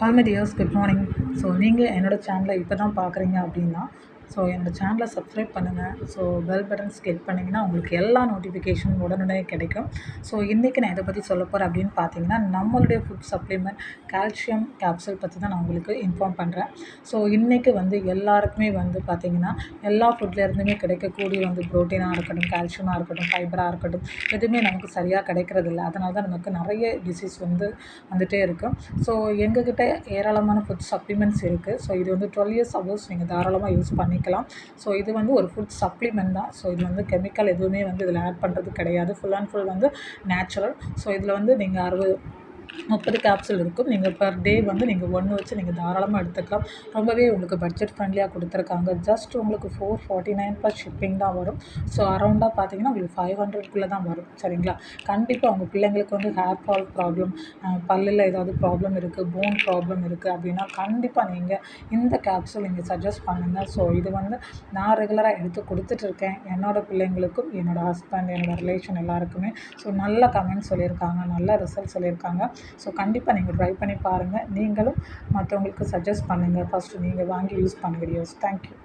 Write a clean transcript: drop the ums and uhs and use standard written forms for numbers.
All my tears good morning. So நீங்கள் என்னோடய சேனலை இப்போ தான் பார்க்குறீங்க அப்படின்னா என்னோடய சேனலை சப்ஸ்கிரைப் பண்ணுங்கள். பெல் பட்டன்ஸ் கிளிக் பண்ணிங்கன்னா உங்களுக்கு எல்லா நோட்டிஃபிகேஷனும் உடனே கிடைக்கும். இன்றைக்கி நான் எதை பற்றி சொல்ல போகிறேன் அப்படின்னு பார்த்தீங்கன்னா, நம்மளுடைய ஃபுட் சப்ளிமெண்ட் கால்சியம் கேப்சூல் பற்றி தான் நான் உங்களுக்கு இன்ஃபார்ம் பண்ணுறேன். இன்றைக்கி எல்லாருக்குமே பார்த்திங்கன்னா எல்லா ஃபுட்லேருந்துமே கிடைக்கக்கூடிய ப்ரோட்டீனாக இருக்கட்டும், கால்சியமாக இருக்கட்டும், ஃபைபராக இருக்கட்டும், எதுவுமே நமக்கு சரியாக கிடைக்கிறதில்ல. அதனால தான் நமக்கு நிறைய டிசீஸ் வந்துகிட்டே இருக்கும். எங்ககிட்ட ஏராளமான ஃபுட் சப்ளிமெண்ட்ஸ் இருக்குது. இது 12 இயர்ஸ் அபோவ்ஸ் நீங்கள் தாராளமாக யூஸ் பண்ணிக்கலாம். இது ஒரு ஃபுட் சப்ளிமெண்ட் தான். இது கெமிக்கல் எதுவுமே இதில் ஆட் பண்ணுறது கிடையாது. Full and full natural. இதில் நீங்கள் 30 கேப்சூல் இருக்கும். நீங்கள் பர் டே நீங்கள் 1 வச்சு நீங்கள் தாராளமாக எடுத்துக்கலாம். ரொம்பவே உங்களுக்கு பட்ஜெட் ஃப்ரெண்ட்லியாக கொடுத்துருக்காங்க. ஜஸ்ட் உங்களுக்கு 449 ப்ளஸ் ஷிப்பிங் தான் வரும். அரௌண்டாக பார்த்தீங்கன்னா உங்களுக்கு 500க்குள்ளே தான் வரும். சரிங்களா? கண்டிப்பாக உங்கள் பிள்ளைங்களுக்கு ஹேர் ஃபால் ப்ராப்ளம், பல்லில் ஏதாவது ப்ராப்ளம் இருக்குது, போன் ப்ராப்ளம் இருக்குது அப்படின்னா கண்டிப்பாக நீங்கள் இந்த கேப்சூல் நீங்கள் சஜஸ்ட் பண்ணுங்கள். இது நான் ரெகுலராக எடுத்து கொடுத்துட்ருக்கேன். என்னோடய பிள்ளைங்களுக்கும், என்னோடய ஹஸ்பண்ட், என்னோடய ரிலேஷன் எல்லாருக்குமே நல்ல கமெண்ட் சொல்லியிருக்காங்க, நல்ல ரிசல்ட் சொல்லியிருக்காங்க. கண்டிப்பாக நீங்கள் ட்ரை பண்ணி பாருங்கள். நீங்களும் மற்றவங்களுக்கு சஜஸ்ட் பண்ணுங்கள். ஃபஸ்ட்டு நீங்கள் வாங்கி யூஸ் பண்ணுங்க டியர்ஸ். தேங்க்யூ.